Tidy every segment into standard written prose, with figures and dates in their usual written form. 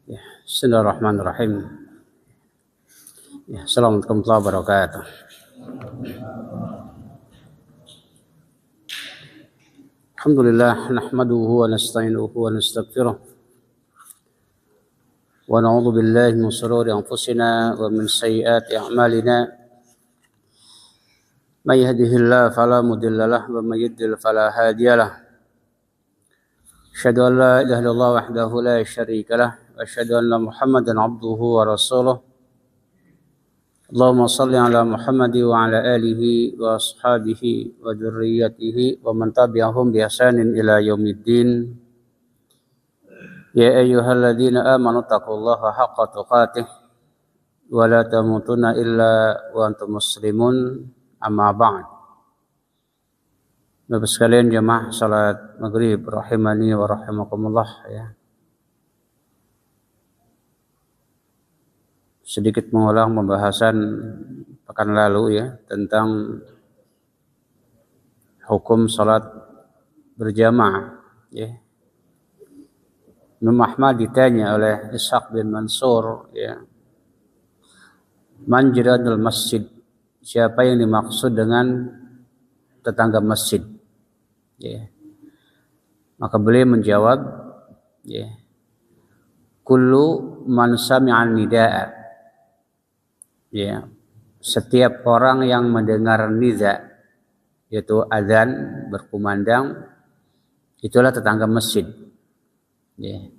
Ya, Bismillahirrahmanirrahim. Ya, Assalamualaikum warahmatullahi wabarakatuh. Alhamdulillah, nahmaduhu wa nasta'inuhu wa nastaghfiruh. Wa na'udzu billahi min shururi anfusina wa min sayyiati a'malina. May yahdihillahu fala mudilla lahu wa may yudlil fala hadiya lahu. Asyhadu an la ilaha illallah wahdahu la syarika lahu wa asyhadu anna Muhammadan abduhu wa rasuluh. Allahumma salli ala Muhammad wa ala alihi wa ashabihi wa dzurriyyatihi wa man tabi'ahum bi ihsanin ila yaumiddin. Ya ayyuhalladzina amanu taqullaha haqqa tuqatih wa la tamutunna illa wa antum muslimun, amma ba'd. Bapak sekalian jemaah salat maghrib rahimani wa rahimakumullah, ya. Sedikit mengulang pembahasan pekan lalu, ya, tentang hukum salat berjamaah, ya. Imam Ahmad ditanya oleh Ishaq bin Mansur, ya, man jiradul masjid, siapa yang dimaksud dengan tetangga masjid, ya. Maka beliau menjawab, ya, kullu man sami'an nida'a, ya, setiap orang yang mendengar nida, yaitu azan berkumandang, itulah tetangga masjid, ya.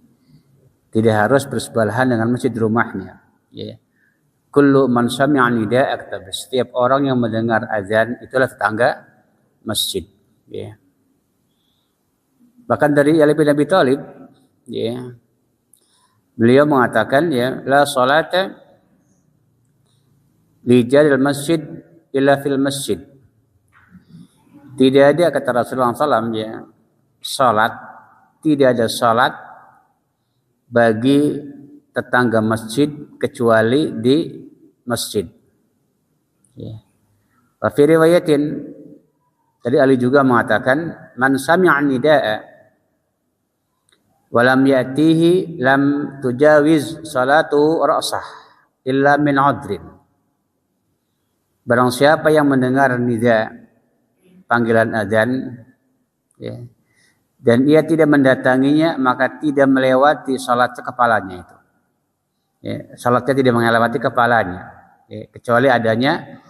Tidak harus bersebelahan dengan masjid rumahnya, ya. Kullu man sami'a nida'a, setiap orang yang mendengar azan itulah tetangga masjid, ya. Bahkan dari Ali bin Abi Thalib, ya, beliau mengatakan, ya, la salata li jaril masjid illa fil masjid. Tidak ada, kata Rasulullah SAW, ya, salat, tidak ada salat bagi tetangga masjid kecuali di masjid, ya. Wa fi riwayatin, dari Ali juga mengatakan, man sami'a nida'a walam ya'tihi lam tujawiz salatu ra'sah illa min udrin. Barang siapa yang mendengar nida, panggilan azan, ya, dan ia tidak mendatanginya, maka tidak melewati salat kepalanya itu, ya, salatnya tidak melewati kepalanya, ya, kecuali adanya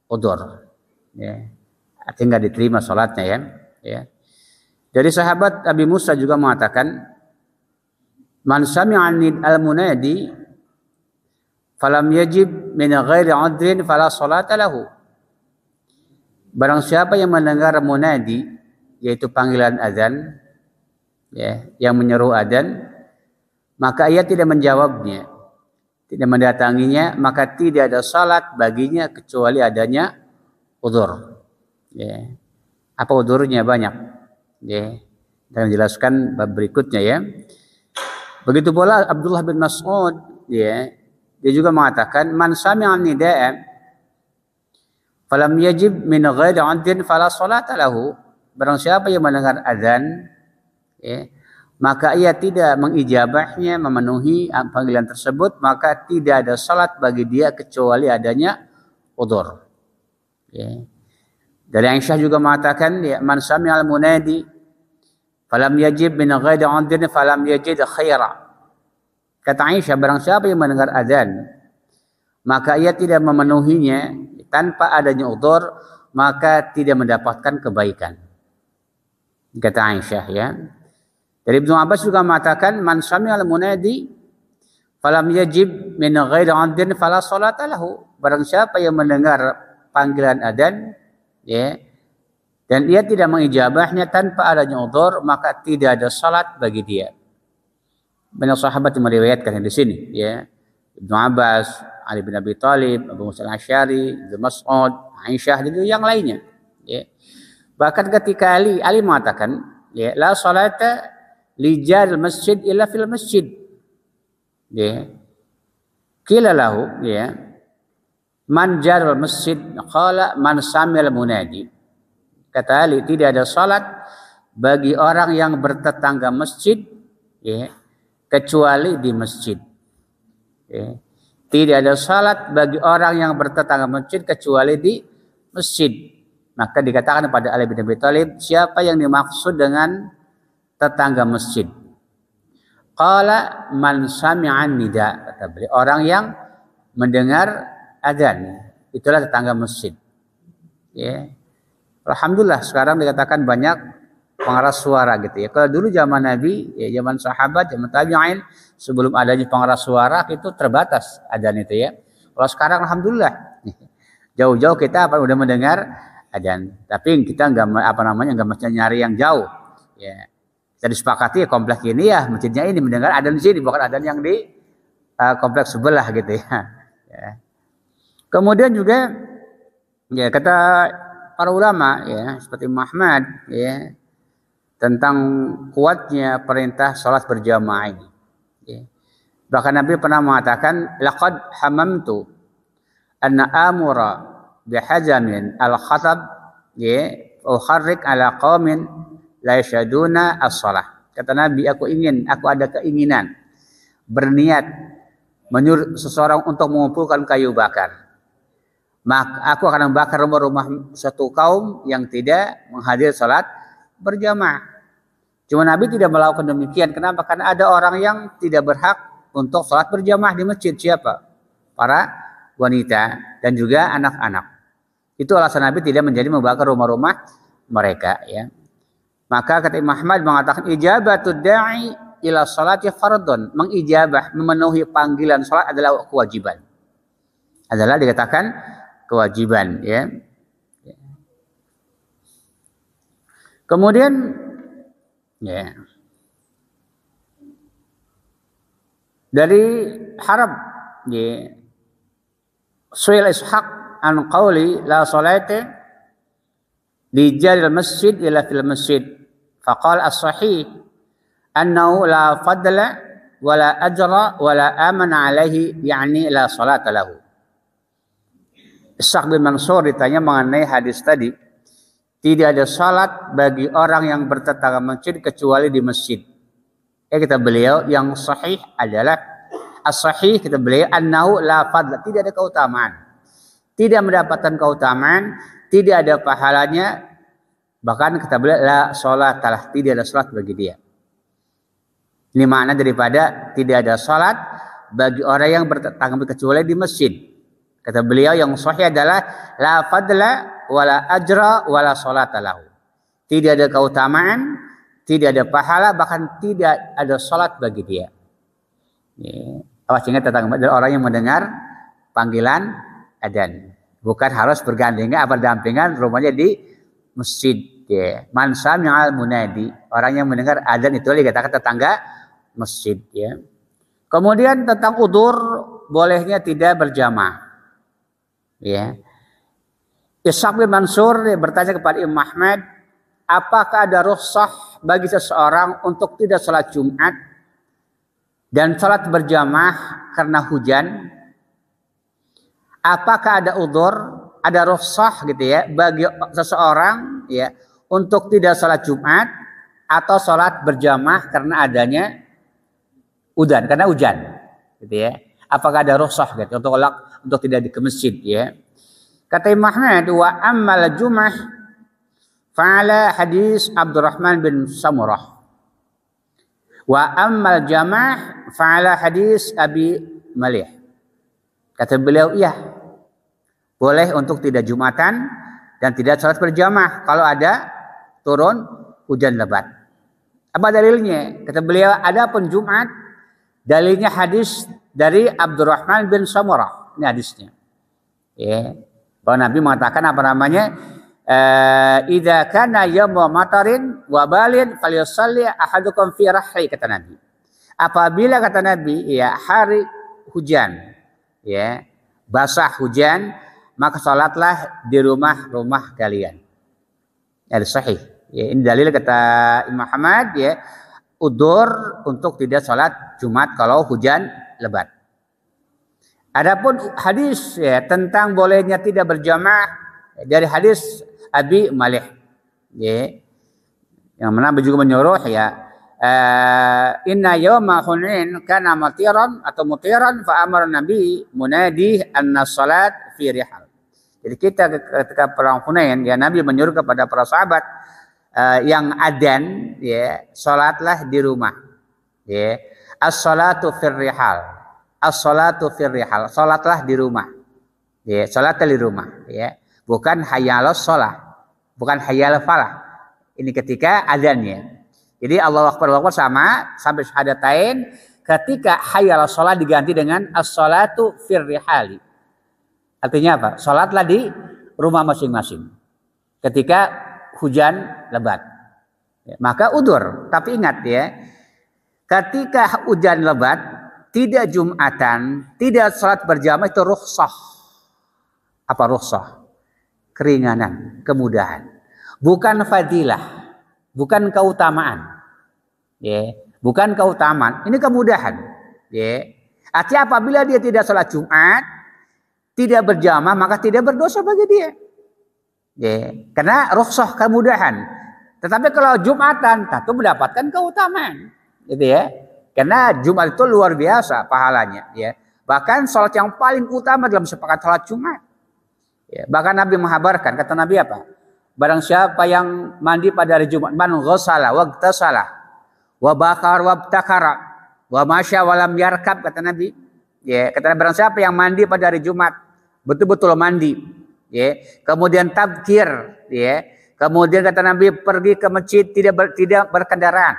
udzur, ya, artinya nggak diterima salatnya, ya, ya. Dari sahabat Abi Musa juga mengatakan, man sami'a al-munadi falam yajib min ghairi udrin fala salata lahu. Barang siapa yang mendengar munadi, yaitu panggilan azan, ya, yang menyeru azan, maka ia tidak menjawabnya, tidak mendatanginya, maka tidak ada salat baginya kecuali adanya udzur, ya. Apa udzurnya? Banyak, ya, dan menjelaskan bab berikutnya, ya. Begitu pula Abdullah bin Mas'ud, ya, dia juga mengatakan, man sami'a nida'a falam yajib min ghairi udrin fala salata lahu. Barang siapa yang mendengar azan, ya, maka ia tidak mengijabahnya, memenuhi panggilan tersebut, maka tidak ada salat bagi dia kecuali adanya udzur, ya. Dari Aisyah juga mengatakan, ya, man sami'al munadi falam yajib min ghairi udrin falam yajid khaira. Kata Aisyah, barang siapa yang mendengar azan maka ia tidak memenuhinya tanpa adanya udzur, maka tidak mendapatkan kebaikan, kata Aisyah, ya. Dari Ibnu Abbas juga mengatakan, man sami'al munadi falam yajib min ghairi udrin fala salata lahu. Barang siapa yang mendengar panggilan azan, ya, dan ia tidak mengijabahnya tanpa adanya udzur, maka tidak ada salat bagi dia. Banyak sahabat yang meriwayatkan di sini, ya. Ibnu Abbas, Ali bin Abi Thalib, Abu Musa al-Asy'ari, Ibnu Mas'ud, Aisyah, dan yang lainnya, ya. Bahkan ketika Ali mengatakan, ya, la salata li jaril masjid illa fil masjid, ya. Qila lahu, ya, man jaril masjid, qala man sami'al munadi. Kata Ali, tidak ada salat bagi orang yang bertetangga masjid, ya, kecuali di masjid. Ya. Tidak ada salat bagi orang yang bertetangga masjid kecuali di masjid. Maka dikatakan pada Ali bin Abi Thalib, siapa yang dimaksud dengan tetangga masjid? Qala man sami'an nida, kata beliau, orang yang mendengar adzan, itulah tetangga masjid. Ya. Alhamdulillah sekarang dikatakan banyak pengeras suara gitu ya. Kalau dulu zaman Nabi, ya zaman sahabat, zaman tabi'in, sebelum adanya pengeras suara itu terbatas adzan itu ya. Kalau sekarang alhamdulillah jauh-jauh kita udah mendengar adzan. Tapi kita nggak mesti nyari yang jauh. Ya. Kita disepakati ya, kompleks ini ya masjidnya ini mendengar adzan di sini, bukan adzan yang di kompleks sebelah gitu ya. Ya. Kemudian juga ya kata para ulama ya seperti Muhammad ya tentang kuatnya perintah salat berjamaah ini. Ya. Bahkan Nabi pernah mengatakan laqad hamamtu anna amura bihajamin al-khatab ya ukharrik ala qaumin la yashaduna as-shalah. Kata Nabi, aku ada keinginan berniat menyuruh seseorang untuk mengumpulkan kayu bakar. Maka aku akan membakar rumah-rumah satu kaum yang tidak menghadiri salat berjamaah. Cuma Nabi tidak melakukan demikian. Kenapa? Karena ada orang yang tidak berhak untuk salat berjamaah di masjid. Siapa? Para wanita dan juga anak-anak. Itu alasan Nabi tidak menjadi membakar rumah-rumah mereka. Ya. Maka kata Imam Ahmad mengatakan ijabatud da'i ila salati fardhun. Mengijabah, memenuhi panggilan salat adalah kewajiban. Adalah dikatakan kewajiban. Ya. Kemudian ya. Dari Harab ya. Su'il Ishaq an qawli la salata li jaril masjid ila fil masjid. Faqal as-sahih annahu la fadla wala ajra wala amana alaihi yani la salata lahu. Ishaq bin Mansur ditanya mengenai hadis tadi. Tidak ada salat bagi orang yang bertetangga masjid kecuali di masjid. Kata beliau yang sahih adalah as-sahih kata beliau annahu la fadla, tidak ada keutamaan. Tidak mendapatkan keutamaan, tidak ada pahalanya. Bahkan kata beliau la salatalah, tidak ada salat bagi dia. Ini makna daripada tidak ada salat bagi orang yang bertetangga kecuali di masjid. Kata beliau yang sahih adalah la fadla wala ajra wala salata lahu. Tidak ada keutamaan, tidak ada pahala, bahkan tidak ada salat bagi dia. Ya. Awas ingat tentang orang yang mendengar panggilan adzan. Bukan harus bergandengan apa dampingan rumahnya di masjid. Ya. Man sami'al munadi, orang yang mendengar adzan itu dikatakan tetangga masjid. Ya. Kemudian tentang udzur bolehnya tidak berjamaah. Ya. Ishaq bin Mansur bertanya kepada Imam Ahmad, apakah ada rukhsah bagi seseorang untuk tidak salat Jumat dan salat berjamaah karena hujan? Apakah ada udzur, ada rukhsah gitu ya bagi seseorang ya untuk tidak salat Jumat atau salat berjamaah karena adanya udan, karena hujan gitu ya? Apakah ada rukhsah gitu untuk tidak ke masjid ya? Kata Imam Ahmad, wa ammal jum'ah fa'ala hadis Abdurrahman bin Samurah. Wa ammal jamaah fa'ala hadis Abi Malih. Kata beliau, iya. Boleh untuk tidak Jumatan dan tidak salat berjamaah kalau ada turun hujan lebat. Apa dalilnya? Kata beliau, adapun Jumat, dalilnya hadis dari Abdurrahman bin Samurah. Ini hadisnya. Ya. Bahwa Nabi mengatakan apa namanya? Idza kana yawmu matarin wa balin falyusalli ahadukum fi rahli, kata Nabi. Apabila kata Nabi ya hari hujan ya, basah hujan, maka salatlah di rumah-rumah kalian. Ya, sahih. Ya, ini dalil kata Imam Ahmad ya, udzur untuk tidak salat Jumat kalau hujan lebat. Adapun hadis ya, tentang bolehnya tidak berjamaah dari hadis Abi Malih, ya, yang mana juga menyuruh ya inna yawma hunain kana matiran atau mutiran fa amara nabi munadi anna salat fi rihal. Jadi kita ketika perang Hunain ya Nabi menyuruh kepada para sahabat yang adzan ya salatlah di rumah. Ya, as-salatu fir rihal. As-salatu fir rihal. Salatlah di rumah. Ya, salatlah di rumah ya. Bukan hayyalas shalah. Bukan hayyal falah. Ini ketika adzannya. Jadi Allahu Akbar sama sampai syahadatain, ketika hayyalas shalah diganti dengan as-salatu fir rihali. Artinya apa? Salatlah di rumah masing-masing. Ketika hujan lebat. Ya, maka udur. Tapi ingat ya, ketika hujan lebat, tidak Jumatan, tidak salat berjamaah itu rukhsah. Apa rukhsah? Keringanan, kemudahan. Bukan fadilah, bukan keutamaan. Ya, bukan keutamaan, ini kemudahan. Ya. Artinya apabila dia tidak salat Jumat, tidak berjamaah, maka tidak berdosa bagi dia. Ya, karena rukhsah kemudahan. Tetapi kalau Jumatan tentu mendapatkan keutamaan. Gitu ya. Karena Jumat itu luar biasa pahalanya ya. Bahkan salat yang paling utama dalam sepakat salat Jumat. Ya, bahkan Nabi menghabarkan, kata Nabi apa? Barang siapa yang mandi pada hari Jumat, man ghassala wagtasala wa bakar wabtakara wa masya wa lam yarkab, kata Nabi. Ya, kata Nabi, barang siapa yang mandi pada hari Jumat, betul-betul mandi, ya. Kemudian tabkir, ya. Kemudian kata Nabi pergi ke masjid tidak berkendaraan.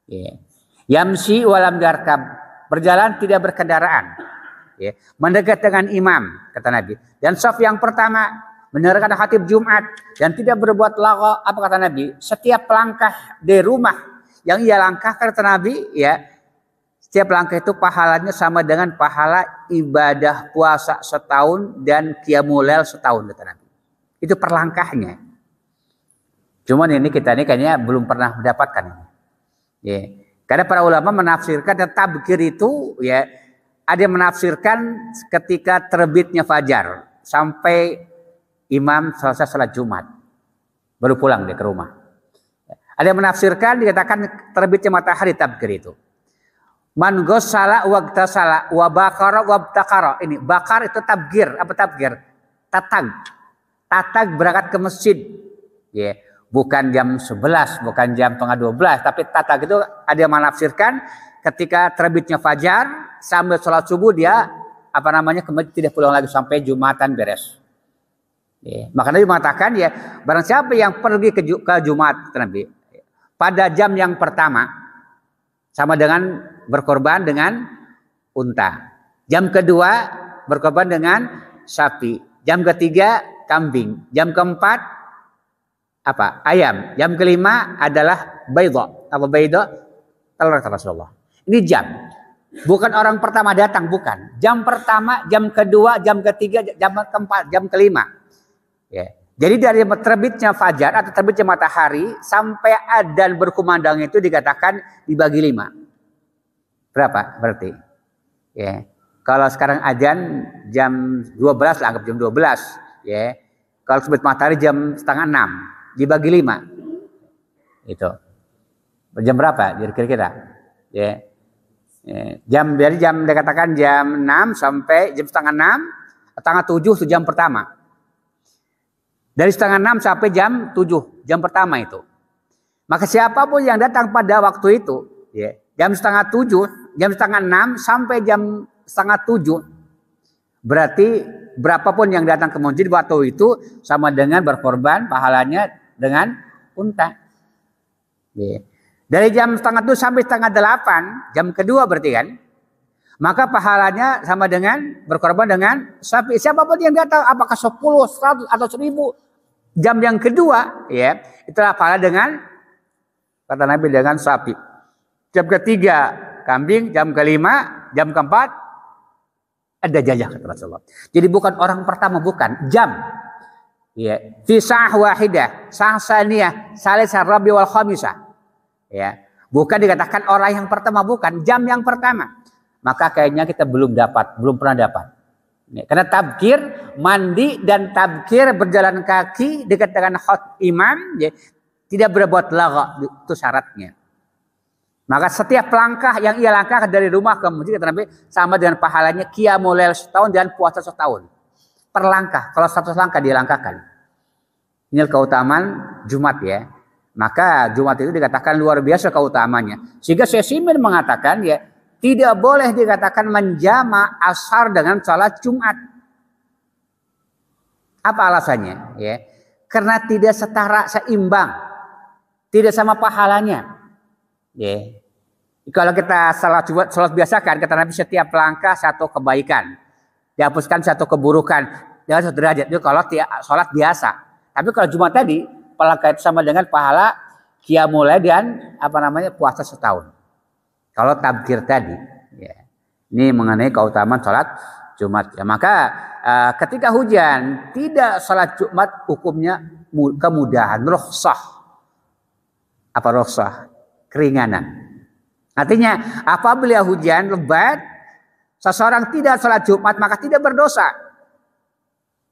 Ya. Yamsi walam yarkab, berjalan tidak berkendaraan. Ya. Mendekat dengan imam, kata Nabi. Dan saf yang pertama mendengarkan khatib Jumat dan tidak berbuat lagha, apa kata Nabi? Setiap langkah dari rumah yang ia langkahkan, kata Nabi, ya. Setiap langkah itu pahalanya sama dengan pahala ibadah puasa setahun dan qiyamul lail setahun, kata Nabi. Itu per langkahnya. Cuman ini kita ini kayaknya belum pernah mendapatkan. Ya. Karena para ulama menafsirkan tabkir itu ya, ada yang menafsirkan ketika terbitnya fajar sampai imam selesai salat Jumat baru pulang dia ke rumah. Ada yang menafsirkan dikatakan terbitnya matahari tabkir itu. Man ghassala wagtasala wa bakara wabtakara. Ini bakar itu tabgir. Apa tabgir? Tatag. Tatag berangkat ke masjid. Ya, bukan jam 11, bukan jam setengah 12, tapi tatag itu ada yang menafsirkan ketika terbitnya fajar sambil sholat subuh dia apa namanya ke masjid, tidak pulang lagi sampai Jumatan beres. Ya, maka Nabi mengatakan ya, barang siapa yang pergi ke Jumat, Nabi, pada jam yang pertama sama dengan berkorban dengan unta. Jam kedua berkorban dengan sapi. Jam ketiga kambing. Jam keempat apa? Ayam. Jam kelima adalah baydha. Apa baydha? Telur, kata Rasulullah. Ini jam. Bukan orang pertama datang, bukan. Jam pertama, jam kedua, jam ketiga, jam keempat, jam kelima. Ya. Jadi dari terbitnya fajar atau terbitnya matahari sampai adzan berkumandang itu dikatakan dibagi 5. Berapa berarti? Ya. Kalau sekarang adzan jam 12 lah, anggap jam 12. Ya. Kalau terbit matahari jam setengah 6, dibagi 5. Itu. Jam berapa? Jadi kira-kira. Ya. Ya. Dari jam dikatakan jam 6 sampai jam setengah 6, setengah 7 itu jam pertama. Dari setengah 6 sampai jam 7, jam pertama itu. Maka siapapun yang datang pada waktu itu, ya, jam setengah 7, jam setengah 6 sampai jam setengah 7, berarti berapapun yang datang ke masjid waktu itu sama dengan berkorban pahalanya dengan unta. Ya. Dari jam setengah 7 sampai setengah 8, jam kedua berarti kan, maka pahalanya sama dengan berkorban dengan sapi. Siapapun yang datang, apakah 10, 100 atau 1000, jam yang kedua, ya, itulah pahala dengan, kata Nabi, dengan sapi. Jam ketiga kambing, jam kelima, jam keempat ada jajah, kata Rasulullah. Jadi bukan orang pertama, bukan jam. Ya, fi sa'ah wahidah, sa'ah saniyah, salisah rabi wal khamisah. Ya, bukan dikatakan orang yang pertama, bukan jam yang pertama. Maka kayaknya kita belum pernah dapat. Ya, karena tabkir, mandi dan tabkir berjalan kaki dekat dengan khot imam, ya, tidak berbuat lagha, itu syaratnya. Maka setiap langkah yang ia langkahkan dari rumah ke masjid kata Nabi sama dengan pahalanya qiyamul lail setahun dan puasa setahun. Per langkah, kalau 100 langkah dilangkahkan. Ini keutamaan Jumat ya. Maka Jumat itu dikatakan luar biasa keutamanya. Sehingga Syekh Utsaimin mengatakan ya, tidak boleh dikatakan menjama asar dengan salat Jumat. Apa alasannya? Ya, karena tidak setara, seimbang, tidak sama pahalanya. Ya. Kalau kita salat biasa kan, kata Nabi setiap langkah satu kebaikan, dihapuskan satu keburukan, dengan 1 derajat. Itu kalau salat biasa. Tapi kalau Jumat tadi, langkah itu sama dengan pahala qiyamul lail dan puasa setahun. Kalau tabkir tadi, ya. Ini mengenai keutamaan salat Jumat. Ya, maka ketika hujan tidak salat Jumat hukumnya kemudahan, rukhsah. Apa rukhsah? Keringanan. Artinya apabila hujan lebat, seseorang tidak salat Jumat maka tidak berdosa.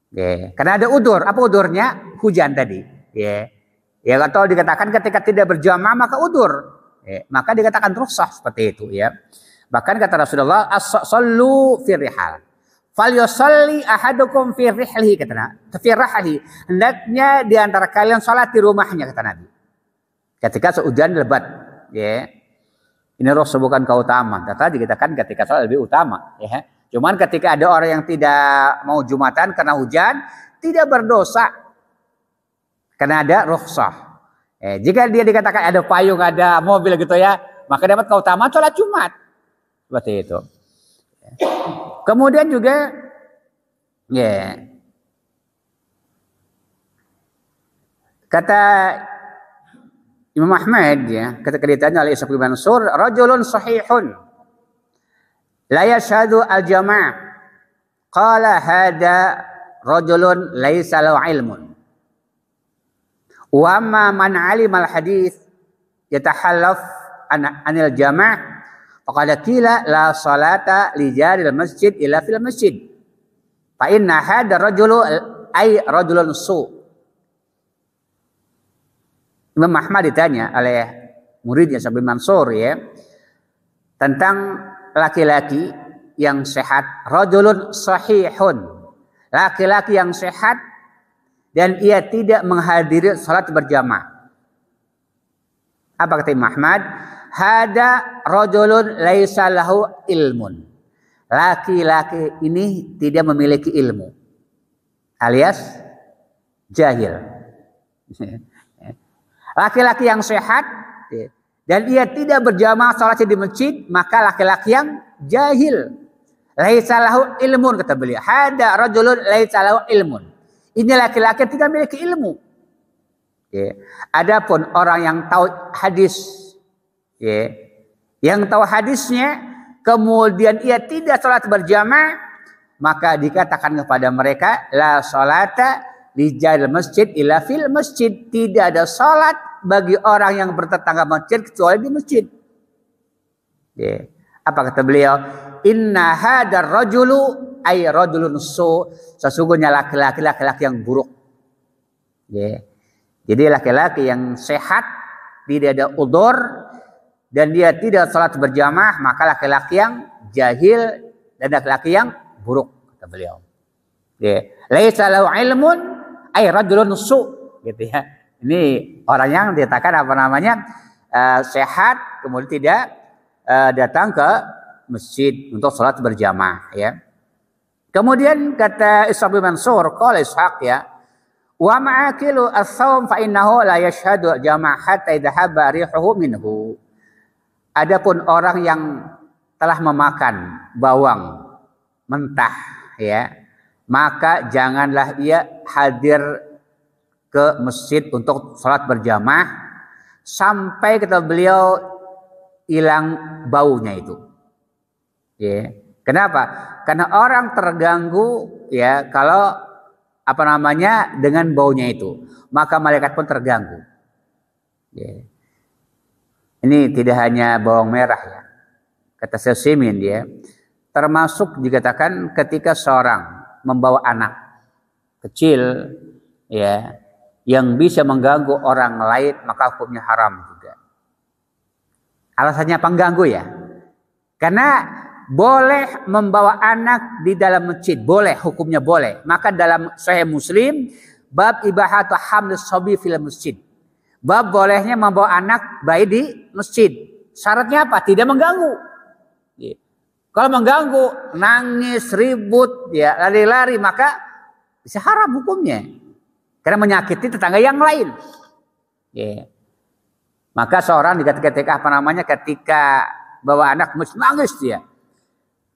Ya, karena ada udur. Apa udurnya? Hujan tadi. Ya, ya kalau dikatakan ketika tidak berjamaah maka udur. Ya, maka dikatakan rukhsah seperti itu ya. Bahkan kata Rasulullah, as-sallu fi rihal. Falyusalli ahadukum fi rihlihi kata Nabi. Fi rahlihi. Hendaknya di antara kalian salat di rumahnya kata Nabi. Ketika hujan lebat, ya. Ini rukhsah bukan keutamaan. Tadi dikatakan ketika salat lebih utama, ya. Cuman ketika ada orang yang tidak mau Jumatan karena hujan, tidak berdosa. Karena ada rukhsah. Jika dia dikatakan ada payung, ada mobil gitu ya, maka dapat keutamaan salat Jumat. Seperti itu. Kemudian juga ya, kata Imam Ahmad ya, ketika ditanya oleh Ishaq bin Mansur, rajulun sahihun la yashhadu al-jama'. Qala hada rajulun laisa lahu ilmun. Wa amma man 'alima al-hadits yatahallaf anil jama'. Faqad qila la salata li jaril masjid illa fil masjid. Fa inna hada rajulu ay rajulun su'. Imam Ahmad ditanya oleh muridnya Ishaq bin Mansur ya, tentang laki-laki yang sehat, rajulun sahihun, laki-laki yang sehat dan ia tidak menghadiri salat berjamaah. Apa kata Imam Ahmad? Hada rajulun laisa lahu ilmun. Laki-laki ini tidak memiliki ilmu, alias jahil. Laki-laki yang sehat dan ia tidak berjamaah salat di masjid, maka laki-laki yang jahil. Laisa lahu ilmun kata beliau. Hada rajulun laisa lahu ilmun. Ini laki-laki yang tidak memiliki ilmu. Ya. Adapun orang yang tahu hadis, ya, yang tahu hadisnya, kemudian ia tidak salat berjamaah, maka dikatakan kepada mereka, la salata li jaril masjid illa fil masjid. Tidak ada salat bagi orang yang bertetangga masjid kecuali di masjid. Ya. Apa kata beliau? Inna hadar rajulu ay rajulun su. Sesungguhnya laki-laki yang buruk. Ya. Jadi laki-laki yang sehat, tidak ada udzur dan dia tidak salat berjamaah, maka laki-laki yang jahil dan laki-laki yang buruk kata beliau. Ya. Laisa lahu ilmun ay rajulun su, gitu ya. Ini orang yang dikatakan sehat kemudian tidak datang ke masjid untuk salat berjamaah ya. Kemudian kata Ishaq bin Mansur, qala Ishaq ya, wa ma'akilu as-sawm fa innahu la yashhadu jama'ah hatta idhaba rihuhu minhu. Adapun orang yang telah memakan bawang mentah ya, maka janganlah ia hadir ke masjid untuk salat berjamaah sampai kata beliau hilang baunya itu. Ya. Kenapa? Karena orang terganggu ya kalau dengan baunya itu, maka malaikat pun terganggu. Ya. Ini tidak hanya bawang merah ya. Kata Syekh Utsaimin ya, termasuk dikatakan ketika seorang membawa anak kecil ya yang bisa mengganggu orang lain, maka hukumnya haram juga. Alasannya pengganggu ya. Karena boleh membawa anak di dalam masjid, boleh, hukumnya boleh. Maka dalam Sahih Muslim, bab ibahatu hamlus shabi fil masjid. Bab bolehnya membawa anak bayi di masjid. Syaratnya apa? Tidak mengganggu. Kalau mengganggu, nangis, ribut, ya lari-lari, maka bisa haram hukumnya. Karena menyakiti tetangga yang lain. Ya. Maka seorang ketika bawa anak mesti nangis dia.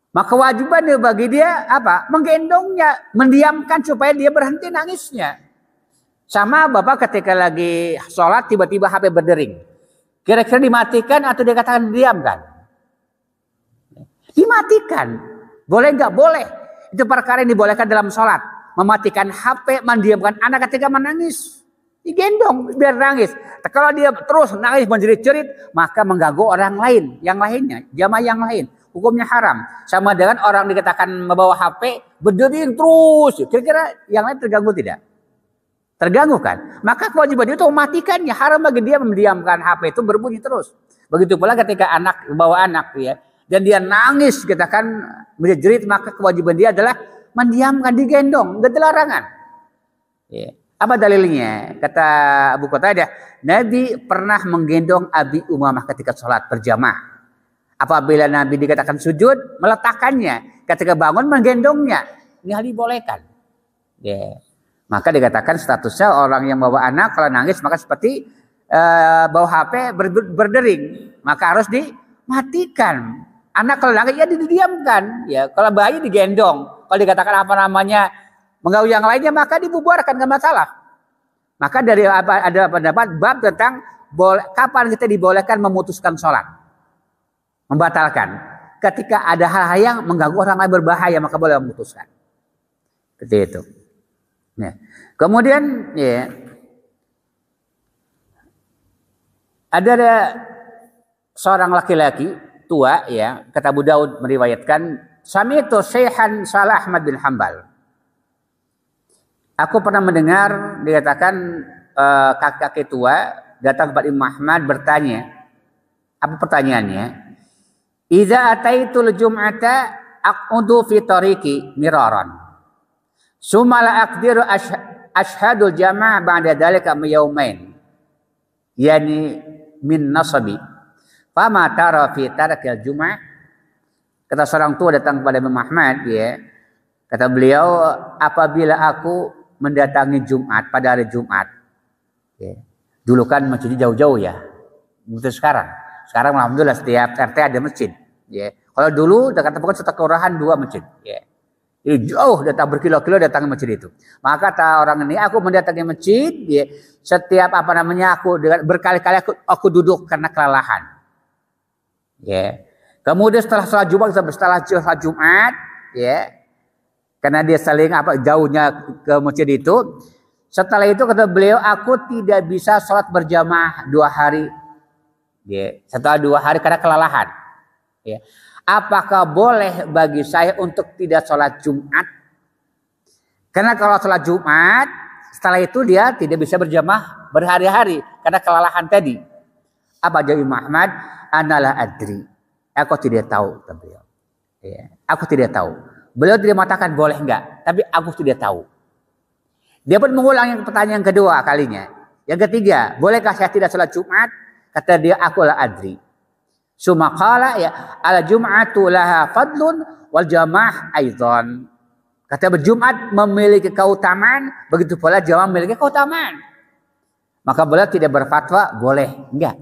Maka kewajibannya bagi dia apa? Menggendongnya, mendiamkan supaya dia berhenti nangisnya. Sama bapak ketika lagi sholat tiba-tiba HP berdering. Kira-kira dimatikan atau dikatakan didiamkan? Dimatikan. Boleh nggak? Boleh. Itu perkara yang dibolehkan dalam sholat. Mematikan HP, mendiamkan anak ketika menangis. Digendong biar nangis. Kalau dia terus nangis menjerit-jerit, maka mengganggu orang lain, yang lainnya, jamaah yang lain. Hukumnya haram. Sama dengan orang dikatakan membawa HP, berdering terus. Kira-kira yang lain terganggu tidak? Terganggu kan? Maka kewajiban dia itu mematikannya. Haram bagi dia mendiamkan HP itu berbunyi terus. Begitu pula ketika anak membawa anak ya, dan dia nangis katakan menjerit, maka kewajiban dia adalah mendiamkan, digendong, enggak ada larangan. Ya. Apa dalilnya? Kata Abu Qatadah, Nabi pernah menggendong Abi Umamah ketika sholat berjamaah. Apabila Nabi dikatakan sujud, meletakkannya. Ketika bangun, menggendongnya. Ini hal dibolehkan. Ya. Maka dikatakan statusnya orang yang bawa anak, kalau nangis maka seperti bawa HP berdering. Maka harus dimatikan. Anak kalau nangis ya didiamkan. Ya, kalau bayi digendong. Kalau dikatakan mengganggu yang lainnya, maka dibubarkan, nggak masalah. Maka dari ada pendapat bab tentang kapan kita dibolehkan memutuskan sholat, membatalkan. Ketika ada hal-hal yang mengganggu orang lain berbahaya, maka boleh memutuskan. Seperti itu. Ya. Kemudian ya, ada seorang laki-laki tua ya, kata Abu Daud meriwayatkan, sami'tu Syekhan Salah Ahmad bin Hambal. Aku pernah mendengar dikatakan kakek tua datang kepada Imam Ahmad bertanya. Apa pertanyaannya? Idza ataitul jum'ata aqudu fi tariqi miraran. Summa la aqdiru ashhadul jamaah ba'da dzalika yaumain. Yani min nasabi. Fama tara fi tarkil jum'ah. Kata seorang tua datang kepada Imam Ahmad ya. Kata beliau, apabila aku mendatangi Jumat pada hari Jumat. Ya. Dulu kan masjidnya jauh-jauh ya. Begitu sekarang. Sekarang alhamdulillah setiap RT ada masjid. Ya. Kalau dulu dekat tempat satu kelurahan 2 masjid. Ya. Jadi jauh datang berkilo-kilo datang ke masjid itu. Maka kata orang ini, aku mendatangi masjid. Ya. Setiap aku berkali-kali aku duduk karena kelelahan. Ya. Kemudian setelah sholat Jumat, ya. Karena dia saling jauhnya ke masjid itu. Setelah itu kata beliau, aku tidak bisa sholat berjamaah 2 hari. Ya, setelah 2 hari karena kelelahan. Ya. Apakah boleh bagi saya untuk tidak sholat Jumat? Karena kalau sholat Jumat, setelah itu dia tidak bisa berjamaah berhari-hari karena kelelahan tadi. Apa jawab Imam Ahmad? Analah adri. Aku tidak tahu, kata beliau. Ya, aku tidak tahu. Beliau tidak mengatakan boleh enggak, tapi aku tidak tahu. Dia pun mengulang yang pertanyaan kedua kalinya. Yang ketiga, bolehkah saya tidak sholat Jumat? Kata dia, aku la adri. Sumakala ya, ala Jum'atu laha fadlun wal jamaah aidan. Kata berjumat memiliki keutamaan, begitu pula jamaah memiliki keutamaan. Maka beliau tidak berfatwa boleh enggak.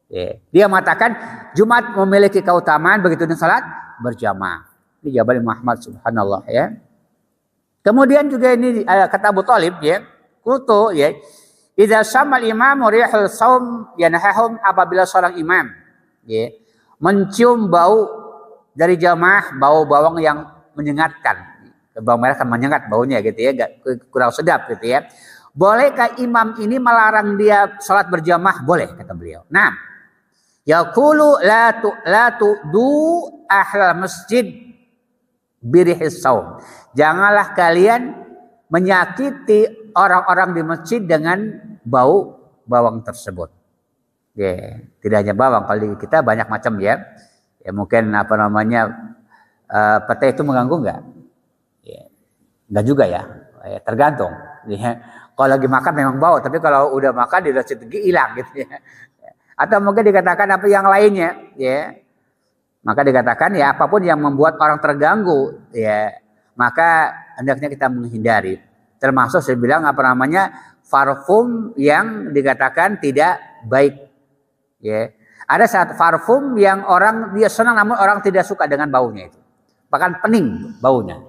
Ya. Dia mengatakan Jumat memiliki keutamaan, begitu dengan salat berjamaah. Ini jawaban Muhammad subhanallah ya. Kemudian juga ini kata Abu Thalib ya, kutu ya, idza samal imam rihul saum yanahum, apabila seorang imam ya mencium bau dari jamaah, bau bawang yang menyengatkan. Bawang merah kan menyengat baunya gitu ya, kurang sedap gitu ya. Bolehkah imam ini melarang dia salat berjamaah? Boleh kata beliau. Nah, yaqulu la tu'du ahlal masjid birihis saum. Janganlah kalian menyakiti orang-orang di masjid dengan bau bawang tersebut. Ya, tidak hanya bawang, kalau di kita banyak macam ya. Ya mungkin apa namanya petai itu mengganggu nggak? Ya, nggak juga ya. Ya tergantung. Ya. Kalau lagi makan memang bau, tapi kalau udah makan di situ hilang gitu ya. Atau mungkin dikatakan apa yang lainnya, ya. Maka dikatakan ya apapun yang membuat orang terganggu, ya maka hendaknya kita menghindari. Termasuk saya bilang apa namanya parfum yang dikatakan tidak baik. Ya, ada saat parfum yang orang dia senang namun orang tidak suka dengan baunya itu, bahkan pening baunya,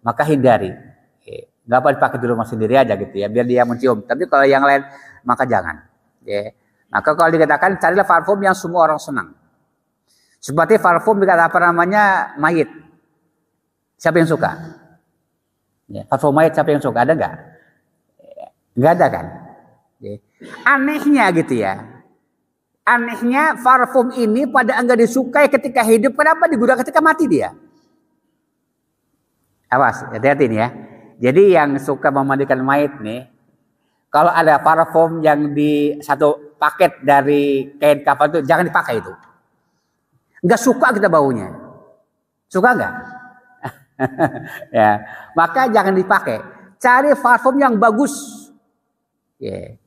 maka hindari. Ya, nggak apa dipakai di rumah sendiri aja gitu ya, biar dia mencium. Tapi kalau yang lain maka jangan. Ya, maka kalau dikatakan carilah parfum yang semua orang senang. Seperti parfum dikata apa namanya mayit. Siapa yang suka? Ya, parfum mayit siapa yang suka? Ada nggak? Nggak ada kan? Ya. Anehnya gitu ya. Anehnya parfum ini pada enggak disukai ketika hidup. Kenapa digunakan ketika mati dia? Awas, hati-hati nih ya. Jadi yang suka memandikan mayit nih, kalau ada parfum yang di satu paket dari kain kafan itu jangan dipakai itu. Enggak suka kita baunya. Suka enggak? Ya, maka jangan dipakai. Cari parfum yang bagus. Yeah.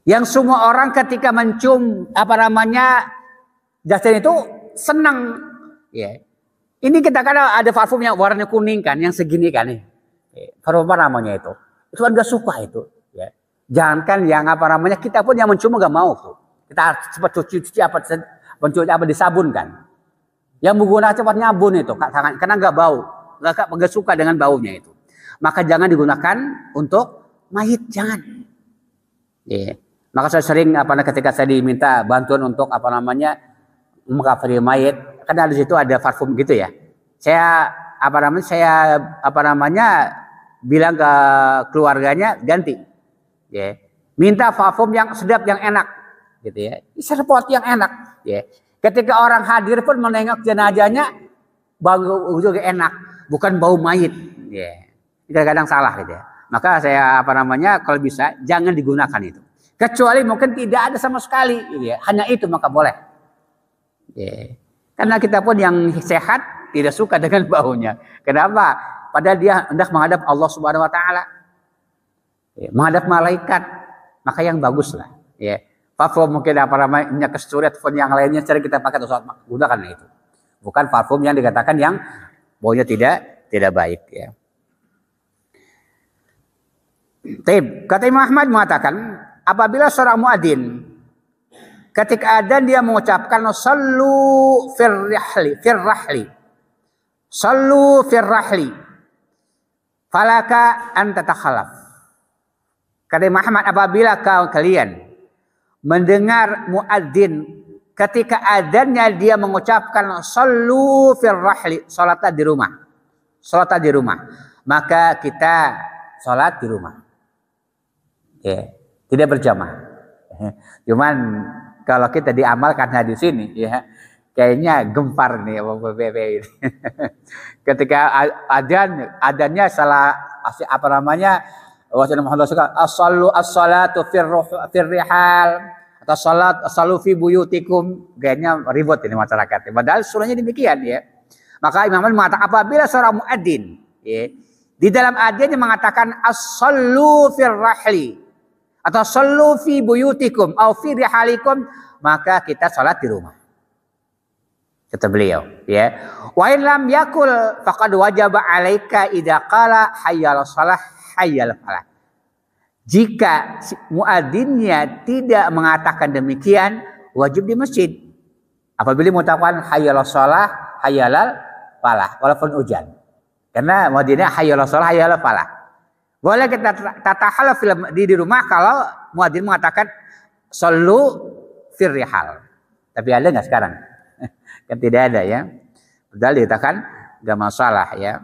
Yang semua orang ketika mencium apa namanya jasad itu senang. Yeah. Ini kita kan ada parfum yang warna kuning kan, yang segini kan nih. Yeah. Parfum apa namanya itu? Itu kan enggak suka itu. Yeah. Jangankan yang apa namanya kita pun yang mencium enggak mau tuh. Kita cepat cuci apa disabun kan. Yang menggunakan cepat nyabun itu karena nggak bau, nggak suka dengan baunya itu. Maka jangan digunakan untuk mayit, jangan. Yeah. Maka saya sering ketika saya diminta bantuan untuk apa namanya mengkafani mayit, karena di situ ada parfum gitu ya. Saya bilang ke keluarganya ganti. Yeah. Minta parfum yang sedap, yang enak, gitu ya. Serpot yang enak. Yeah. Ketika orang hadir pun menengok jenazahnya bau juga enak, bukan bau mayit. Ya, kadang-kadang salah gitu ya. Maka saya kalau bisa jangan digunakan itu. Kecuali mungkin tidak ada sama sekali, gitu ya. Hanya itu maka boleh. Ya. Karena kita pun yang sehat tidak suka dengan baunya. Kenapa? Padahal dia hendak menghadap Allah Subhanahu Wa Taala, ya, menghadap malaikat, maka yang bagus lah. Ya. Parfum mungkin apa namanya kesturi ataupun yang lainnya sering kita pakai atau gunakan itu. Bukan parfum yang dikatakan yang baunya tidak baik ya. Kata Imam Ahmad mengatakan apabila seorang muadzin ketika adzan dia mengucapkan sallu firrahli sallu firrahli falaka an tatakhalaf. Kata Imam Ahmad apabila kalian mendengar muadzin ketika adzannya dia mengucapkan sallu firrahli, salatlah di rumah, maka kita salat di rumah, ya, tidak berjamaah. Cuman kalau kita diamalkan di sini, ya, kayaknya gempar nih ini. Ketika adzannya salah apa namanya as-salatu firrihal atau as-salu fi buyutikum, kayaknya ribut ini masyarakat. Padahal sunnahnya demikian ya. Maka Imam Ahmad mengatakan apabila seorang muadzin ya, di dalam adzannya mengatakan as-sallu firrahli atau sallu fi buyutikum atau fi rihalikum, maka kita salat di rumah. Kata beliau ya. Wa in lam yakul faqad wajaba alaika idza qala hayyal shalah hayyal falah. Jika muadzinnya tidak mengatakan demikian, wajib di masjid. Apabila mengucapkan hayyal shalah hayyal falah walaupun hujan. Karena muadzinnya hayyal shalah hayyal falah. Boleh kita tatahal di rumah kalau muadzin mengatakan sallu firrihal. Tapi ada enggak sekarang? Kan tidak ada ya. Padahal dikatakan enggak masalah ya.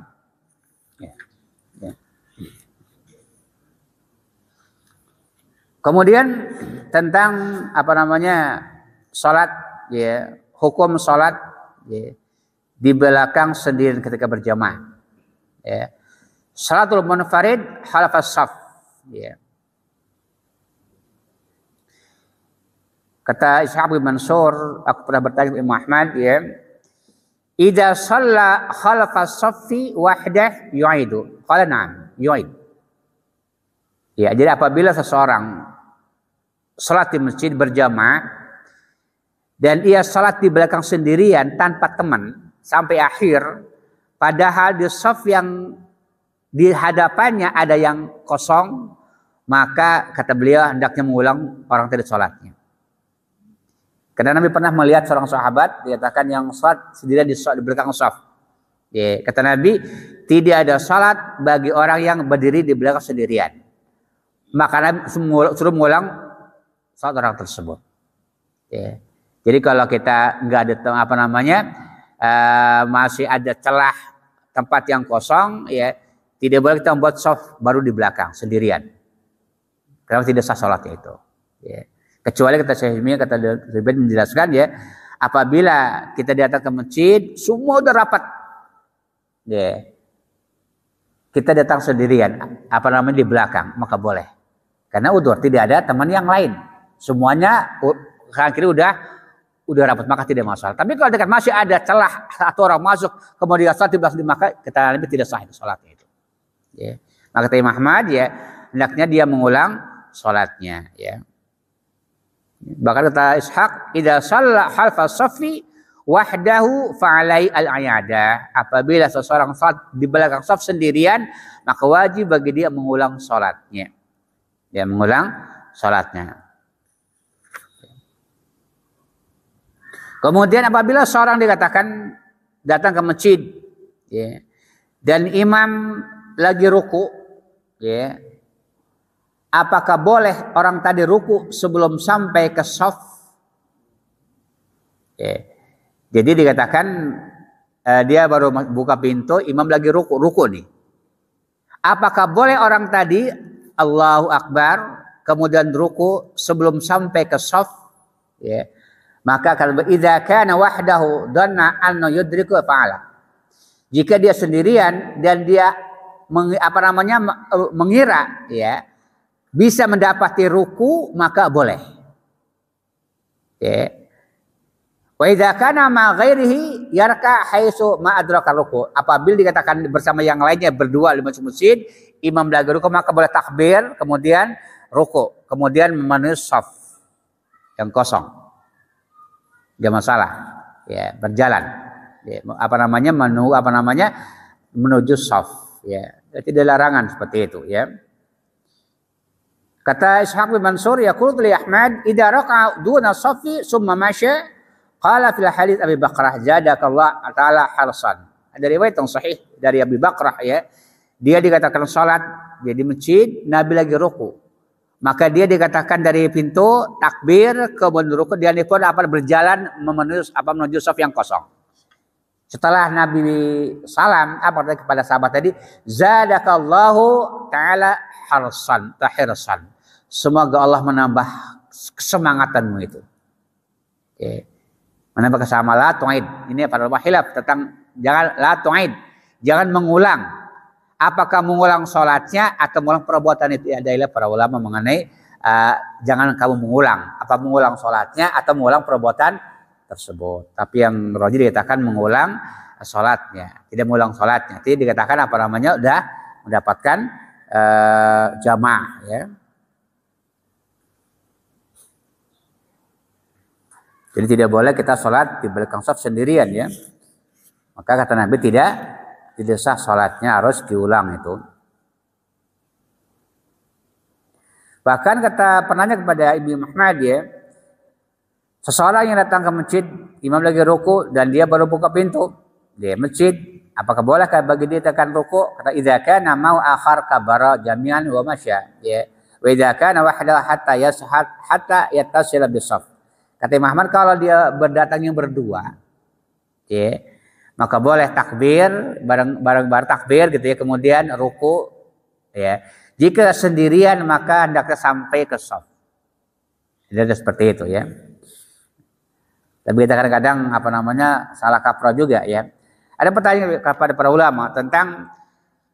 Kemudian tentang apa namanya salat ya, hukum salat ya, di belakang sendiri ketika berjamaah. Ya. Salatul munfarid khalfas shaf ya. Kata Ishaq bin Mansur, aku pernah bertanya kepada Imam Ahmad, ya, idza shalla khalfa saffi wahdah yu'idu. Qala na'am, yu'id. Ya, jadi apabila seseorang salat di masjid berjamaah dan ia salat di belakang sendirian tanpa teman sampai akhir, padahal di saf yang di hadapannya ada yang kosong, maka kata beliau hendaknya mengulang orang tadi salatnya. Karena Nabi pernah melihat seorang sahabat dikatakan yang salat sendirian di belakang saf. Ya, kata Nabi, tidak ada salat bagi orang yang berdiri di belakang sendirian. Maka Nabi suruh mengulang salat orang tersebut. Ya. Jadi kalau kita nggak ada masih ada celah tempat yang kosong, ya tidak boleh kita membuat saf baru di belakang sendirian. Karena tidak sah salatnya itu. Ya. Kecuali kata Syekh Utsaimin, kata Syekh menjelaskan, ya, apabila kita datang ke masjid semua udah rapat, ya, kita datang sendirian di belakang, maka boleh, karena udah tidak ada teman yang lain, semuanya kanan kiri udah rapat, maka tidak masalah. Tapi kalau dekat masih ada celah satu orang masuk kemudian salat di belakang, maka kita Nabi tidak sah salatnya itu, ya. Maka kata Imam Ahmad, ya, hendaknya dia mengulang salatnya, ya. Bahkan kata Ishaq, idza shalla khalfa saffi wahdahu fa'alai al-i'ada. Apabila seseorang salat di belakang saf sendirian, maka wajib bagi dia mengulang salatnya. Dia mengulang salatnya. Kemudian apabila seorang dikatakan datang ke masjid, ya, dan imam lagi ruku, ya, apakah boleh orang tadi ruku sebelum sampai ke shaf? Ya. Jadi dikatakan dia baru buka pintu, imam lagi ruku nih. Apakah boleh orang tadi Allahu Akbar kemudian ruku sebelum sampai ke shaf? Ya. Maka kalau idza kana wahdahu dhanna anna yudriku fa'ala. Jika dia sendirian dan dia mengira, ya, bisa mendapati ruku, maka boleh. Ya. Wa idza kana ma ghairihi yarka haitsu ma adraka ruku. Apabila dikatakan bersama yang lainnya berdua di masjid, imam lagi ruku, maka boleh takbir, kemudian ruku, kemudian memenuhi shaf yang kosong. Tidak masalah. Ya, berjalan. Ya, menuju shaf, ya. Tidak larangan seperti itu, ya. Kata Ishaq bin Mansur, yaqulu li Ahmad, idza raka'a duna safi summa masya, qala fil hadits Abi Bakrah zadakallah ta'ala harsan. Ada riwayat yang sahih dari Abi Bakrah, ya. Dia dikatakan salat dia di masjid, Nabi lagi ruku. Maka dia dikatakan dari pintu takbir kemudian ruku, dia pun berjalan menuju shaf yang kosong. Setelah Nabi salam kepada sahabat tadi, zadakallahu ta'ala harsan. Semoga Allah menambah kesemangatanmu itu. Okay. Menambah kesemangat, la tu'id. Ini para ulama khilaf tentang la tu'id. Jangan mengulang. Apakah mengulang sholatnya atau mengulang perbuatan itu? Ada para ulama mengenai jangan kamu mengulang. Apa mengulang sholatnya atau mengulang perbuatan tersebut. Tapi yang rajih dikatakan mengulang sholatnya. Tidak mengulang sholatnya. Jadi dikatakan udah mendapatkan jamaah, ya. Jadi tidak boleh kita sholat di belakang shaf sendirian, ya. Maka kata Nabi tidak sah sholatnya, harus diulang itu. Bahkan kata penanya kepada Ibnu Ahmad, ya, seseorang yang datang ke masjid, imam lagi ruku dan dia baru buka pintu di masjid, apakah boleh bagi dia tekan ruku? Kata idza kana mau akhar kabara jami'an wa masya, ya. Wa idza kana wahdahu hatta yattasil bis-shaf. Kata Imam Ahmad, kalau dia berdatangnya berdua, ya, maka boleh takbir bareng takbir gitu, ya, kemudian ruku, ya. Jika sendirian maka hendaknya sampai ke shaf. Jadi seperti itu, ya. Tapi kita kadang-kadang salah kaprah juga, ya. Ada pertanyaan kepada para ulama tentang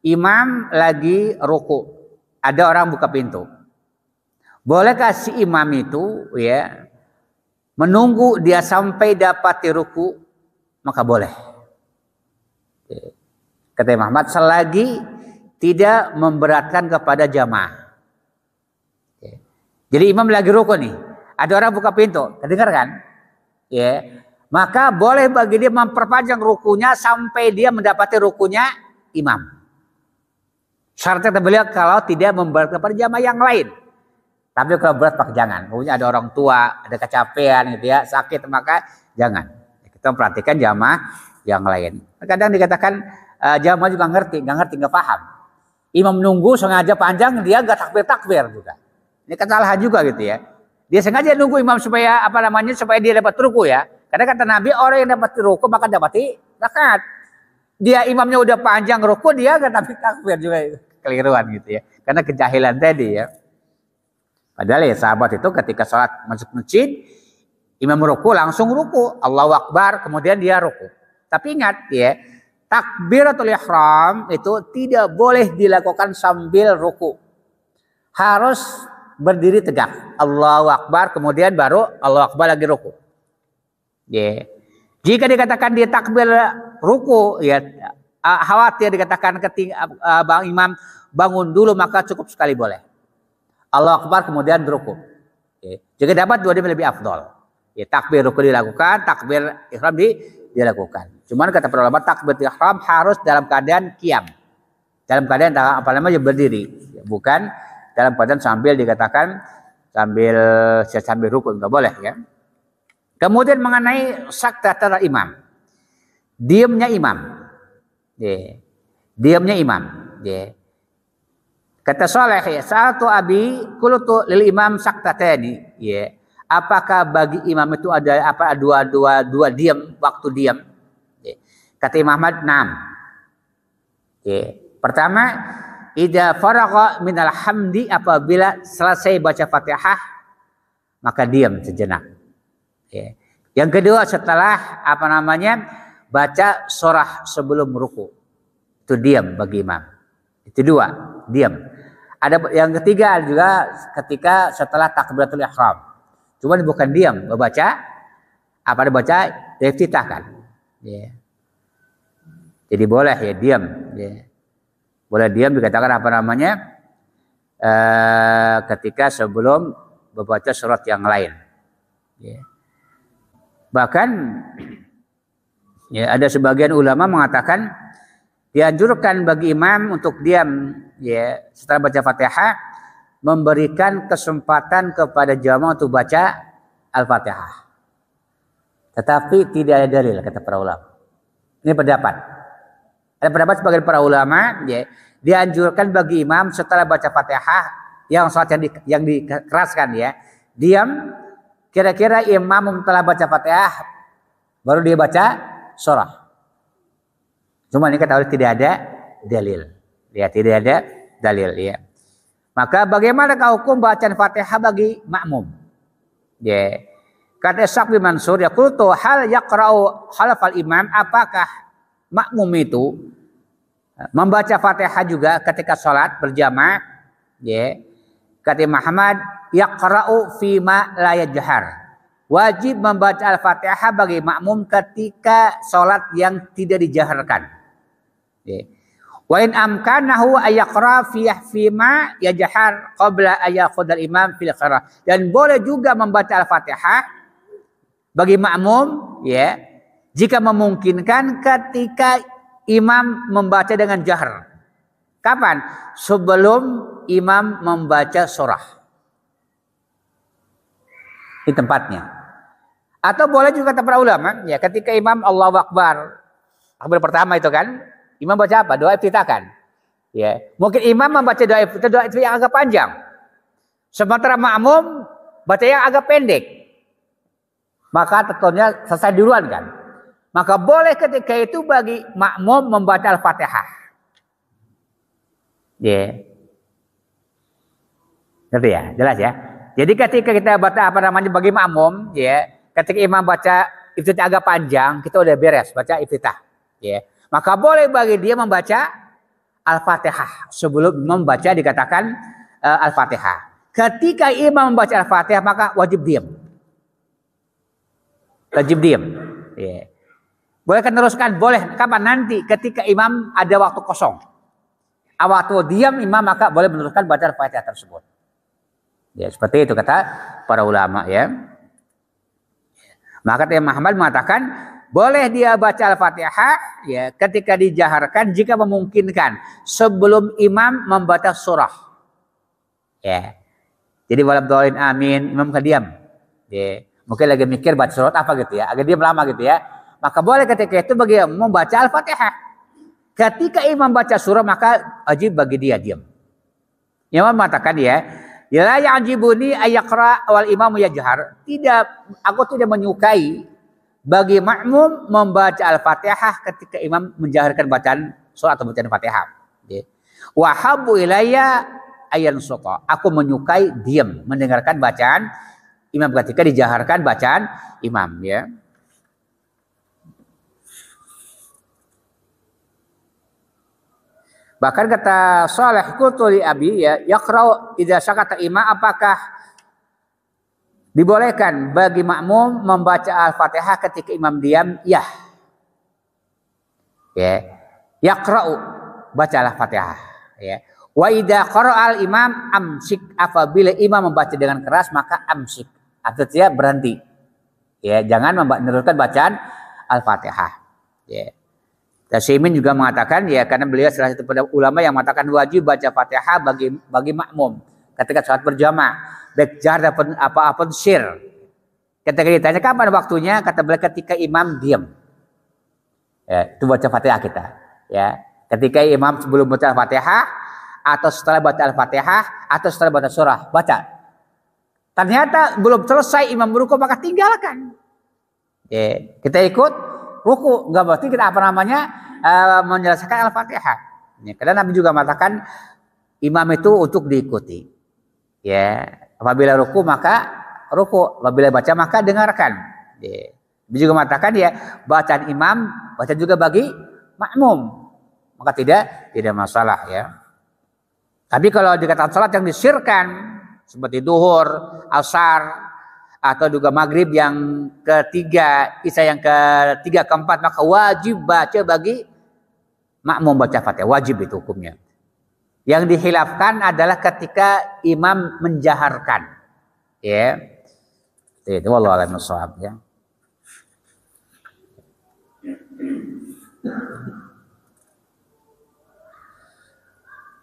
imam lagi ruku, ada orang buka pintu. Bolehkah si imam itu, ya, menunggu dia sampai dapat ruku, maka boleh. Kata Imam Ahmad, selagi tidak memberatkan kepada jamaah. Jadi imam lagi ruku nih, ada orang buka pintu, kedengar kan? Ya, maka boleh bagi dia memperpanjang rukunya sampai dia mendapati rukunya imam. Syaratnya beliau kalau tidak memberatkan kepada jamaah yang lain. Tapi kalau berat maka jangan. Pokoknya ada orang tua, ada kecapean gitu ya, sakit, maka jangan. Kita perhatikan jamaah yang lain. Kadang dikatakan jamaah juga nggak paham. Imam nunggu sengaja panjang, dia nggak takbir juga. Ini kesalahan juga gitu ya. Dia sengaja nunggu imam supaya supaya dia dapat ruku ya. Karena kata Nabi, orang yang dapat ruku maka dapat rakaat. Dia imamnya udah panjang ruku, dia nggak takbir juga, keliruan gitu ya. Karena kejahilan tadi ya. Padahal ya sahabat itu ketika sholat masuk masjid, imam ruku langsung ruku, Allahu Akbar, kemudian dia ruku. Tapi ingat ya, takbiratul ihram itu tidak boleh dilakukan sambil ruku. Harus berdiri tegak, Allahu Akbar, kemudian baru Allahu Akbar lagi ruku. Ya. Jika dikatakan dia takbir ruku, ya khawatir dikatakan bang imam bangun dulu, maka cukup sekali boleh. Allahu Akbar kemudian ruku. Ya. Jika dapat dua lebih afdol. Ya, takbir ruku dilakukan, takbir ihram dilakukan. Cuman kata para ulama takbir ihram harus dalam keadaan qiyam. Dalam keadaan berdiri, ya, bukan dalam keadaan sambil dikatakan sambil ruku, enggak boleh ya. Kemudian mengenai saktatul imam. Diamnya imam. Ya. Diamnya imam, ya. Kata Saleh, satu abi qultu lil imam saktatani, ya. Apakah bagi imam itu ada dua diam, waktu diam? Ya. Kata Imam Ahmad, "Na'am." Ya. Pertama, idza faragha minal hamdi, apabila selesai baca Fatihah maka diam sejenak. Ya. Yang kedua, setelah baca surah sebelum ruku. Itu diam bagi imam. Itu dua, diam. Ada yang ketiga juga ketika setelah takbiratul ihram. Cuma bukan diam, baca diftitahkan. Ya. Jadi boleh ya diam. Ya. Boleh diam dikatakan ketika sebelum membaca surat yang lain. Ya. Bahkan ya, ada sebagian ulama mengatakan dianjurkan bagi imam untuk diam ya setelah baca Fatihah, memberikan kesempatan kepada jamaah untuk baca Al-Fatihah. Tetapi tidak ada dalil kata para ulama. Ini pendapat. Ada pendapat sebagian para ulama ya, dianjurkan bagi imam setelah baca Fatihah yang salat yang dikeraskan ya, diam kira-kira imam telah baca Fatihah baru dia baca surah. Cuma ini kata tidak ada dalil. Ya, tidak ada dalil ya. Maka bagaimana hukum bacaan Fatihah bagi makmum? Ya. Kata Ishaq bin Mansur, ya qultu hal yaqra'u khalfal imam, apakah makmum itu membaca Fatihah juga ketika salat berjamaah? Ya. Kata Muhammad, yaqra'u fima la yajhar. Wajib membaca Al-Fatihah bagi makmum ketika salat yang tidak dijaharkan. Wa in amkanahu ayaqra fima yajhar qabla ayakhudal imam fil qira'ah. Dan boleh juga membaca Al-Fatihah bagi makmum ya, jika memungkinkan ketika imam membaca dengan jahar. Kapan? Sebelum imam membaca surah. Di tempatnya. Atau boleh juga kata para ulama ya, ketika imam Allahu Akbar, takbir pertama itu kan, imam baca apa? Doa iftitah kan? Ya, mungkin imam membaca doa iftitah yang agak panjang. Sementara makmum baca yang agak pendek. Maka tentunya selesai duluan kan? Maka boleh ketika itu bagi makmum membaca Al-Fatihah. Ya. Ngerti ya? Jelas ya? Jadi ketika kita baca bagi makmum ya, ketika imam baca iftitah agak panjang, kita udah beres baca iftitah. Ya. Maka boleh bagi dia membaca Al-Fatihah sebelum membaca dikatakan Al-Fatihah. Ketika imam membaca Al-Fatihah maka wajib diam. wajib diam. Ya. Boleh kan teruskan? Boleh. Kapan? Nanti ketika imam ada waktu kosong. Waktu diam imam maka boleh meneruskan baca Al-Fatihah tersebut. Ya, seperti itu kata para ulama ya. Maka Imam Ahmad mengatakan boleh dia baca Al-Fatihah ya ketika dijaharkan jika memungkinkan sebelum imam membaca surah. Ya. Jadi walau doain amin, imam kan diam. Ya. Mungkin lagi mikir baca surat apa gitu ya, agak diam lama gitu ya. Maka boleh ketika itu bagi imam membaca Al-Fatihah. Ketika imam baca surah maka wajib bagi dia diam. Imam mengatakan ya, la ya'jibuni ayaqra wal imam yajhar. Tidak, aku tidak menyukai bagi makmum membaca Al-Fatihah ketika imam menjaharkan bacaan surah atau bacaan Fatihah. Wa habbu ilayya ayan suta. Aku menyukai diam mendengarkan bacaan imam ketika dijaharkan bacaan imam ya. Bahkan kata Saleh Qutuli Abi ya, yaqra'u idza sakata imam, apakah dibolehkan bagi makmum membaca Al-Fatihah ketika imam diam? Ya. Ya. Yaqra'u baca Al-Fatihah ya. Wa idza qara'al imam amsik, apabila imam membaca dengan keras maka amsik. Artinya berhenti. Ya, jangan meneruskan bacaan Al-Fatihah. Ya. Tasyimin juga mengatakan ya, karena beliau salah satu ulama yang mengatakan wajib baca Fatihah bagi makmum ketika salat berjamaah, baik jar ataupun apapun sir. Ketika ditanya kapan waktunya, kata beliau ketika imam diam. Ya, itu baca Fatihah kita. Ya, ketika imam sebelum baca Fatihah atau setelah baca Al-Fatihah atau setelah baca surah, baca. Ternyata belum selesai imam ruku maka tinggalkan. Ya, kita ikut ruku, nggak berarti kita menyelesaikan Al-Fatihah. Ya, karena Nabi juga mengatakan imam itu untuk diikuti. Ya, apabila ruku maka ruku, apabila baca maka dengarkan. Ya. Nabi juga mengatakan ya bacaan imam baca juga bagi makmum, maka tidak masalah ya. Tapi kalau dikatakan salat yang disirkan seperti duhur, asar, atau juga maghrib yang ketiga, isya yang ketiga, keempat, maka wajib baca bagi makmum baca Fatihah, wajib itu hukumnya. Yang dihilafkan adalah ketika imam menjaharkan, ya. Itu wallahu a'lam bishawab ya.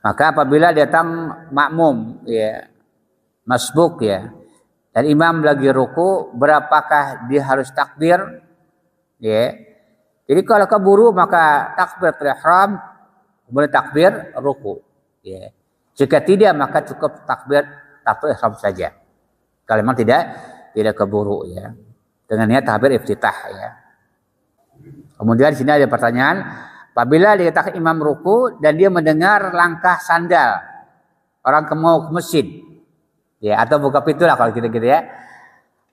Maka apabila datang makmum, ya, masbuk ya, dan imam lagi ruku, berapakah dia harus takbir? Ya. Jadi kalau keburu maka takbir ihram, kemudian takbir ruku. Ya. Jika tidak maka cukup takbir ihram saja. Kalau memang tidak keburu ya. Dengan niat takbir iftitah ya. Kemudian di sini ada pertanyaan, apabila dikatakan imam ruku dan dia mendengar langkah sandal orang mau ke masjid. Ya, atau buka pintu lah kalau gitu-gitu ya.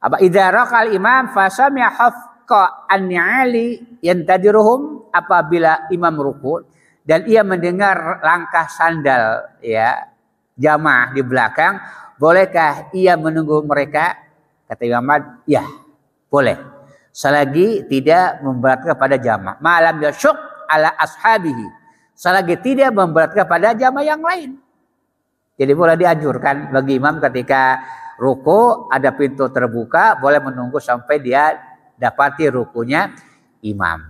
Apa idza raqal imam fa sami'a hafqa an-ni'ali yantadiruhum, apabila imam ruku dan ia mendengar langkah sandal ya jamaah di belakang, bolehkah ia menunggu mereka? Kata Imam Ahmad, ya, boleh. Selagi tidak memberatkan kepada jamaah. Malam yasyuk ala ashabihi. Selagi tidak memberatkan kepada jamaah yang lain. Jadi boleh dianjurkan bagi imam ketika ruku ada pintu terbuka, boleh menunggu sampai dia dapati rukunya imam.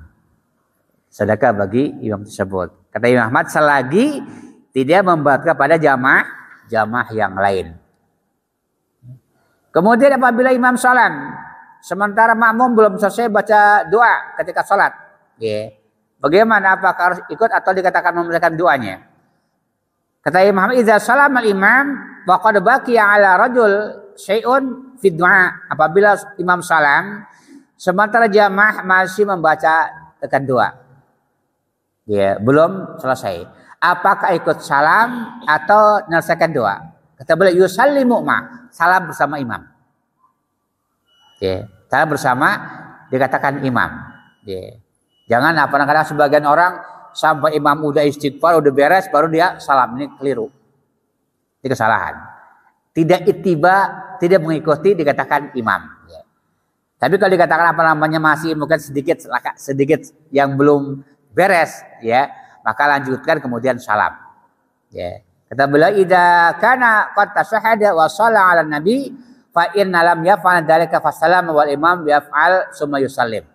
Sedekah bagi imam tersebut. Kata Imam Ahmad, selagi tidak memberatkan pada jamaah yang lain. Kemudian apabila imam salam, sementara makmum belum selesai baca doa ketika salat, bagaimana, apakah harus ikut atau dikatakan membacakan doanya? Kata Imam Ahmad, idza salama al-imam wa qad baqiya ala rajul syai'un fi du'a, apabila imam salam sementara jamaah masih membaca tekan doa. Ya, belum selesai. Apakah ikut salam atau menyelesaikan doa? Kata beliau, yusallimu ma, salam bersama imam. Ya, salam bersama dikatakan imam. Ya. Jangan kadang-kadang sebagian orang sampai imam udah istighfar, udah beres, baru dia salam. Ini keliru. Ini kesalahan. Tidak ittiba, tidak mengikuti dikatakan imam. Ya. Tapi kalau dikatakan apa namanya masih mungkin sedikit yang belum beres, ya, maka lanjutkan kemudian salam. Ya. Kata beliau, idza kana qad tashahhada wa shalla 'ala nabi fa inna lam yaf'al dzalika fa salam wal imam yaf'al summa yusallim.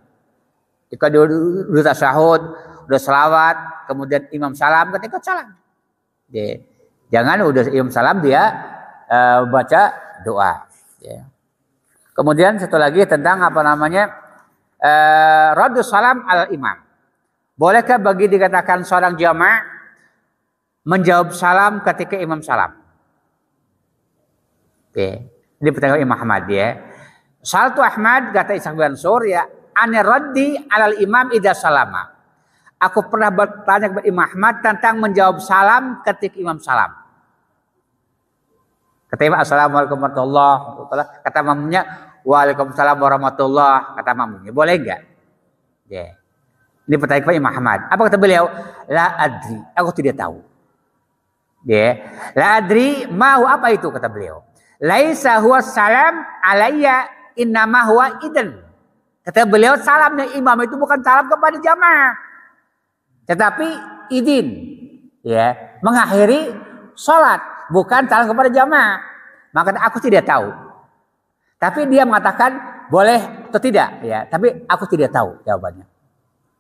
Jika udah tasyahud, udah selawat, kemudian imam salam, ketika salam. Ya. Jangan udah imam salam dia baca doa. Ya. Kemudian satu lagi tentang apa namanya raddus salam al imam. Bolehkah bagi dikatakan seorang jamaah menjawab salam ketika imam salam? Oke. Ini pertanyaan Imam Ahmad ya. Saltu Ahmad kata Ishaq bin Mansur ya, ane raddi alal imam idza salama. Aku pernah bertanya kepada Imam Ahmad tentang menjawab salam ketika imam salam. Kata Imam, assalamualaikum warahmatullahi wabarakatuh. Kata imamnya, waalaikumsalam warahmatullahi. Kata imamnya, boleh enggak? Ya. Ini pertanyaan kepada Imam Ahmad. Apa kata beliau? La adri, aku tidak tahu. Ya, la adri mau apa itu kata beliau. Laisa huwa salam alayya innama huwa idzan. Kata beliau salamnya imam itu bukan salam kepada jamaah, tetapi izin, ya, mengakhiri salat, bukan salam kepada jamaah. Maka aku tidak tahu. Tapi dia mengatakan boleh atau tidak, ya. Tapi aku tidak tahu jawabannya.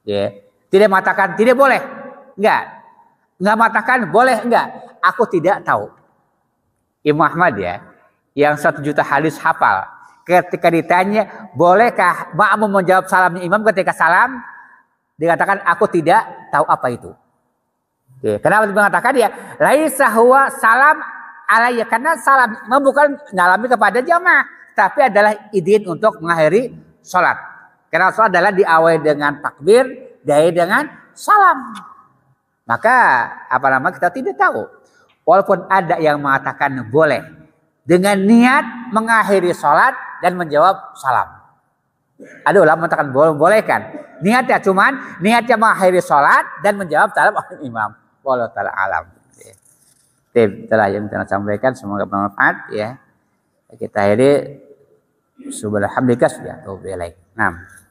Ya, tidak mengatakan tidak boleh, enggak mengatakan boleh, enggak. Aku tidak tahu. Imam Ahmad ya, yang 1 juta hadis hafal, ketika ditanya bolehkah makmum menjawab salamnya imam ketika salam, dikatakan aku tidak tahu apa itu. Oke, kenapa mengatakan dia laisa huwa salam alayya, karena salam bukan ngalami kepada jamaah, tapi adalah izin untuk mengakhiri sholat. Karena sholat adalah diawali dengan takbir, diakhiri dengan salam. Maka apa namanya kita tidak tahu. Walaupun ada yang mengatakan boleh dengan niat mengakhiri sholat dan menjawab salam. Ada ulama mengatakan boleh kan. Niatnya cuman niatnya mengakhiri sholat dan menjawab salam oleh imam. Wallahu ta'ala alam. Itulah yang kita sampaikan, semoga bermanfaat ya. Kita akhiri subhanallah hamdika ya. Nah.